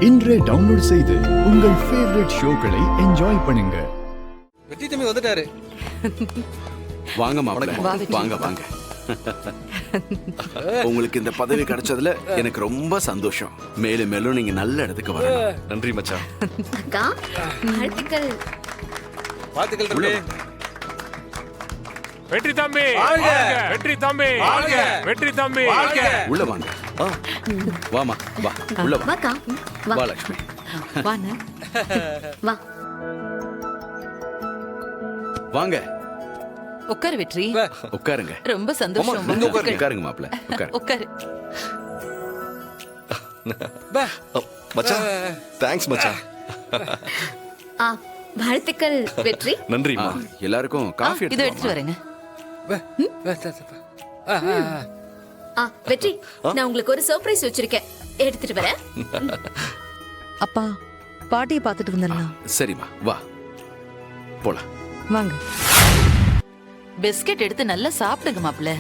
இன்றே டவுன்லோட் செய்து உங்கள் ஃபேவரட் ஷோக்களை என்ஜாய் பண்ணுங்க. வெற்றி தம்பி வந்துட்டாரு. வாங்க மாப்பிள்ளை, வாங்க வாங்க. உங்களுக்கு இந்த பதவி கிடைச்சதுல எனக்கு ரொம்ப சந்தோஷம். மேலும் மேலும் நீங்க நல்ல இடத்துக்கு வரணும். நன்றி மச்சான். அக்கா, வாழ்த்துக்கள். வாழ்த்துக்கள் தம்பி. வெற்றி தம்பி, வெற்றி தம்பி, வெற்றி தம்பி, உள்ள வாங்க. வாமா, வா உள்ள வா. வாக்கா, வா லட்சுமி. வாண்ணா. வா. வாங்க உட்காரு வெற்றி. உட்காருங்க. ரொம்ப சந்தோஷம். உட்காருங்க மாப்பிள்ளை, உட்காரு. உட்காரு. மச்சான், தேங்க்ஸ் மச்சான். வாழ்த்துக்கள் வெற்றி. நன்றிமா. எல்லாருக்கும் காஃபி இதை எடுத்துட்டு வரேங்க. வெற்றி, நான் உங்களுக்கு ஒரு சர்ப்ரைஸ் வச்சிருக்கேன், எடுத்துட்டு வரேன். அப்பா, பாட்டியை பார்த்துட்டு வந்துடலாம். சரிம்மா, வா போலாம். வாங்க. பிஸ்கெட் எடுத்து நல்லா சாப்பிடுங்க மாப்பிள்ள.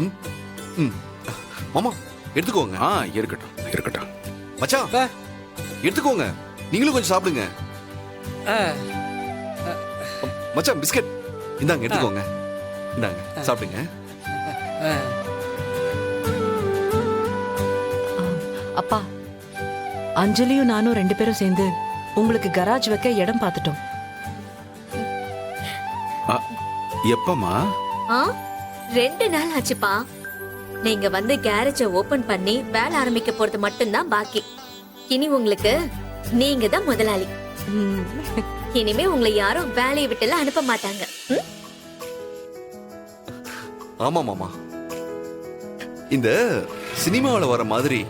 மாமா எடுத்துக்கோங்க. இருக்கட்டும் இருக்கட்டும். மச்சான் எடுத்துக்கோங்க, நீங்களும் கொஞ்சம் சாப்பிடுங்க. மச்சான் பிஸ்கட் இந்தாங்க, எடுத்துக்கோங்க. இந்தாங்க சாப்பிடுங்க. அப்பா, அஞ்சலியும் நானும் 2 பேரும் சேர்ந்து உங்களுக்கு கராஜ் வைக்க இடம் பார்த்துட்டோம். எப்பமா? 2 நாள் ஆச்சுப்பா. நீங்க வந்து கேரேஜ ஓபன் பண்ணி வேலை ஆரம்பிக்க போறது மட்டும்தான் பாக்கி. இனி உங்களுக்கு நீங்க தான் முதலாளி. இனிமே உங்களை யாரும் வேலையை விட்டுலாம் அனுப்ப மாட்டாங்க. ஆமா மாமா, இந்த சினிமாவில வர மாதிரி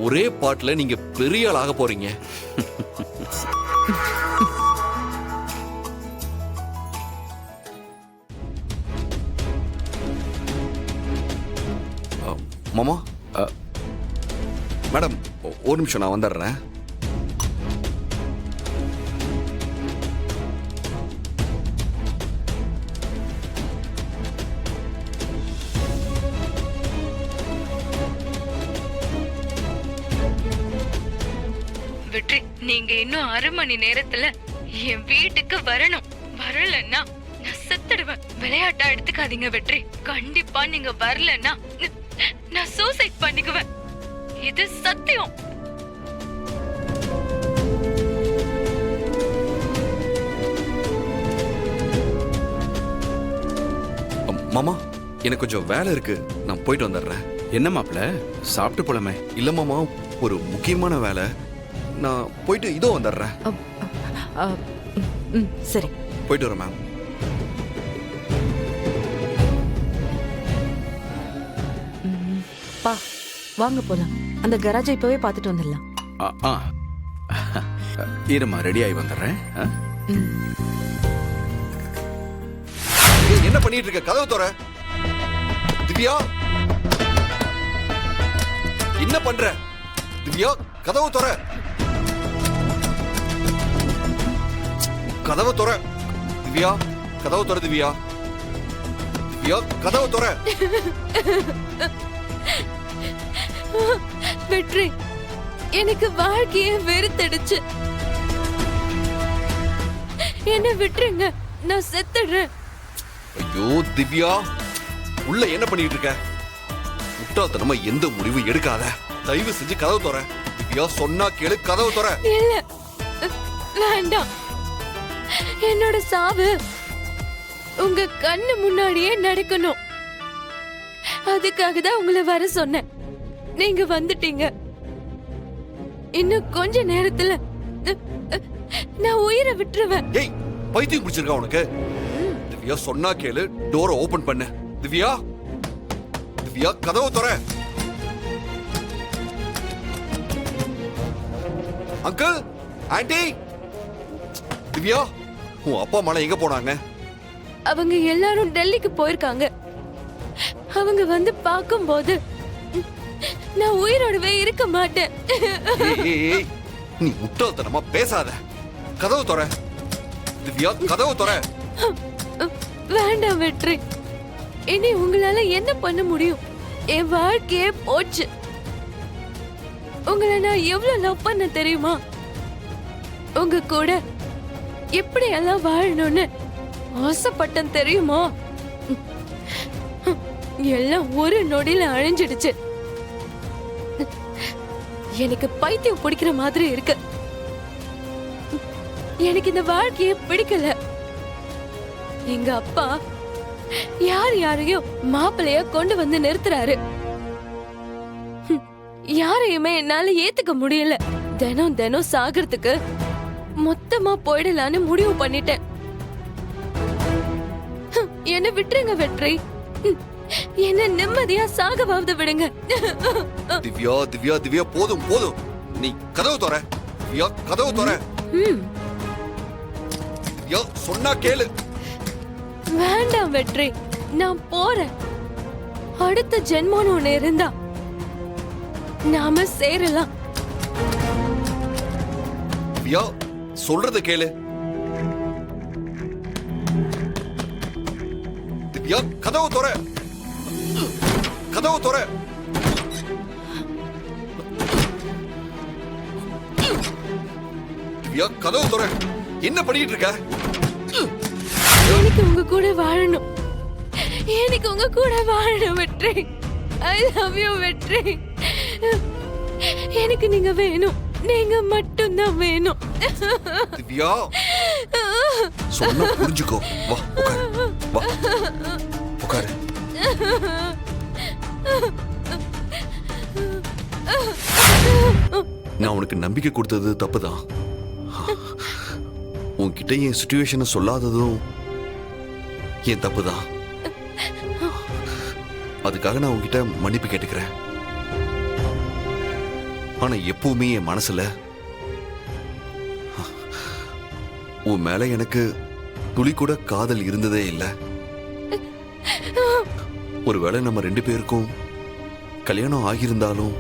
ஒரே பாட்டுல நீங்க பெரிய ஆளாக போறீங்க. மாமா, மேடம் ஒரு நிமிஷம், நான் வந்துடுறேன். வெற்றி, நீங்க இன்னும் 1/2 மணி நேரத்துல என் வீட்டுக்கு வரணும். வரலன்னா நான் செத்துடுவேன். விளையாட்டா எடுத்துக்காதீங்க வெற்றி. கண்டிப்பா நீங்க வரலன்னா நான் சூசைட் பண்ணிக்குவேன். இது சத்தியம். மாமா, எனக்கு கொஞ்சம் வேலை இருக்கு, நான் போயிட்டு வந்துடுறேன். என்ன மாப்பிள்ளை, சாப்பிட்டு போலாமே? இல்ல மாமா, ஒரு முக்கியமான வேலை, நான் போயிட்டு இதோ வந்துடுறேன். சரி, போயிட்டு வரேன் மேம். பா வாங்க போலாம். அந்த கராஜை இப்பவே பார்த்துட்டு வந்துடலாம். இருமா, ரெடி ஆகி வந்துடுறேன். என்ன பண்ணிட்டு இருக்க? கதவு தோற. திவ்யா, என்ன பண்ற? திவ்யா, கதவு தோற. கதவு தோற. திவ்யா, கதவு தோற. திவ்யா, திவ்யா, கதவு தோற. வெற்றி, எனக்கு வாழ்க்கையே வெறுத்தடிச்சு. என்ன விட்டுருங்க, நான் செத்துடுறேன். ஐயோ திவ்யா, உள்ள என்ன பண்ணிட்டு இருக்க? முட்டாள்தனமா எந்த முடிவு எடுக்காத. தயவு செஞ்சு கதவு தோற. திவ்யா, சொன்னா கேளு, கதவு தோற. இல்ல, வேண்டாம். என்னோட சாவு உங்க கண்ணு முன்னாடியே நடக்கணும். அதுக்காக தான் உங்களை வர சொன்னேன். நீங்க வந்துட்டீங்க. இன்னும் கொஞ்ச நேரத்துல நான் உயிரை விட்டுருவேன். ஏய், பைத்தியம் பிடிச்சிருக்கா உனக்கு? திவ்யா, சொன்னா கேளு, டோரை ஓபன் பண்ணு. திவ்யா, திவ்யா, கதவு தோற. Uncle, aunty. திவ்யா, உன் அப்பா அம்மா எங்க போனாங்க? அவங்க எல்லாரும் டெல்லிக்கு போயிருக்காங்க. அவங்க வந்து பார்க்கும்போது நான் உயிரோடவே இருக்க மாட்டேன். நீ முட்டாள்தனமா பேசாத. கதவு தோற. திவ்யா, கதவு தோற. வேண்டாம் வெற்றி, இனி உங்களால என்ன பண்ண முடியும்? என் வாழ்க்கையே போச்சு. உங்களை நான் எவ்வளவு லவ் பண்ண தெரியுமா? உங்க கூட எப்படி எல்லாம் வாழணும்னு ஆசைப்பட்டேன் தெரியுமா? எல்லாம் ஒரு நொடியில அழிஞ்சிடுச்சு. எனக்கு பைத்தியம் பிடிக்கிற மாதிரி இருக்கு. எனக்கு இந்த வாழ்க்கையே பிடிக்கல. எங்க அப்பா யாரையும் மாப்பிள்ளைய கொண்டு வந்து நிறுத்துறாரு. யாரையுமே என்னால ஏத்துக்க முடியல. தினம் தினம் சாகிறதுக்கு மொத்தமா போயிடலான்னு முடிவு பண்ணிட்டேன். என்ன விட்டுருங்க வெற்றி. என்ன நிம்மதியா சாகவாவது விடுங்க. திவ்யா திவ்யா திவ்யா போதும் போதும். நீ கதவு தோற. திவ்யா கதவு தோற. திவ்யா சொன்னா கேளு. வேண்டாம் வெற்றி, நான் போறேன். அடுத்த ஜென்மம்னு ஒண்ணு இருந்தா நாம சேரலாம். திவ்யா சொல்றத கேளு. திவ்யா கதவு தோற. கதவு தோற. திவ்யா கதவு தோற. என்ன பண்ணிட்டு இருக்க? எனக்கு உங்க கூட வாழணும். எனக்கு உங்க கூட வாழணும் வெற்றி. ஐ லவ் யூ வெற்றி. எனக்கு நீங்க வேணும். நீங்க மட்டும்தான் வேணும். திவ்யா சொன்னா புரிஞ்சுக்கோ. வா உட்காரு. வா உட்காரு. நான் உனக்கு நம்பிக்கை கொடுத்தது தப்புதான். உன்கிட்ட என் சிச்சுவேஷனை சொல்லாததும் என் தப்புதான். அதுக்காக நான் உன்கிட்ட மன்னிப்பு கேட்டுக்கிறேன். ஆனா எப்பவுமே என் மனசுல உன் மேல எனக்கு துளி கூட காதல் இருந்ததே இல்லை. ஒருவேளை நம்ம 2 பேருக்கும் கல்யாணம் ஆகியிருந்தாலும்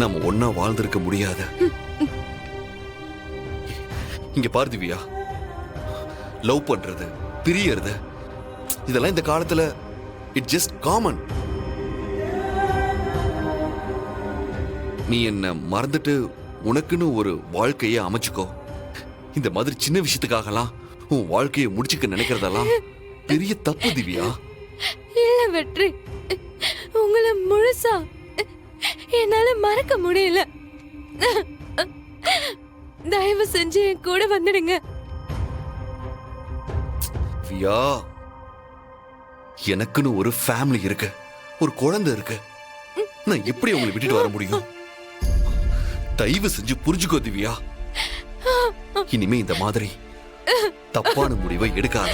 நம்ம ஒன்னா வாழ்ந்திருக்க முடியாது. இங்க பாரு திவ்யா, லவ் பண்றது, பிரியறது, இதெல்லாம் இந்த காலத்துல இட் ஜஸ்ட் காமன். நீ என்ன மறந்துட்டு உனக்குன்னு ஒரு வாழ்க்கையை அமைச்சுக்கோ. இந்த மாதிரி சின்ன விஷயத்துக்காகலாம் உன் வாழ்க்கையை முடிச்சுக்க நினைக்கிறதெல்லாம் பெரிய தப்பு திவ்யா. இல்ல வெற்றி, உங்களை முழுசா என்னால மறக்க முடியல. தயவு செஞ்சு என் கூட வந்துடுங்க. திவ்யா, எனக்குன்னு ஒரு ஃபேமிலி இருக்கு, ஒரு குழந்தை இருக்கு. நான் எப்படி உங்களை விட்டுட்டு வர முடியும்? தயவு செஞ்சு புரிஞ்சுக்கோ திவ்யா. இனிமே இந்த மாதிரி தப்பான முடிவை எடுக்காத.